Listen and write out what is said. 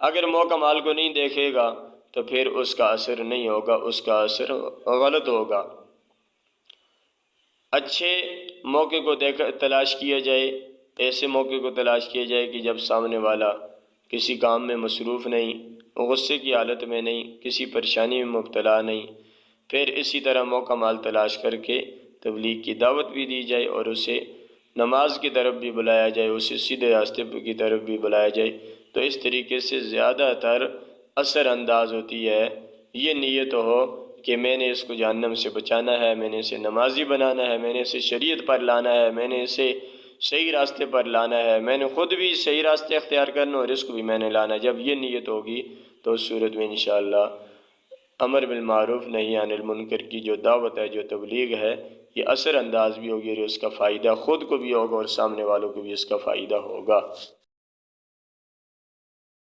اگر موقع مال کو نہیں دیکھے گا تو پھر اس کا اثر نہیں ہوگا، اس کا اثر غلط ہوگا۔ اچھے موقع کو تلاش کیا جائے، ایسے موقع کو تلاش کیا جائے کہ جب سامنے والا کسی کام میں مصروف نہیں، غصے کی حالت میں نہیں، کسی پریشانی میں مبتلا نہیں، پھر اسی طرح موقع مال تلاش کر کے تبلیغ کی دعوت بھی دی جائے اور اسے نماز کی طرف بھی بلایا جائے، اسے سیدھے راستے کی طرف بھی بلایا جائے، تو اس طریقے سے زیادہ تر اثر انداز ہوتی ہے۔ یہ نیت ہو کہ میں نے اس کو جہنم سے بچانا ہے، میں نے اسے نمازی بنانا ہے، میں نے اسے شریعت پر لانا ہے، میں نے اسے صحیح راستے پر لانا ہے، میں نے خود بھی صحیح راستے اختیار کرنا اور اس کو بھی میں نے لانا ہے۔ جب یہ نیت ہوگی تو اس صورت میں انشاءاللہ امر بالمعروف نہی عن المنکر کی جو دعوت ہے، جو تبلیغ ہے، یہ اثر انداز بھی ہوگی اور اس کا فائدہ خود کو بھی ہوگا اور سامنے والوں کو بھی اس کا فائدہ ہوگا۔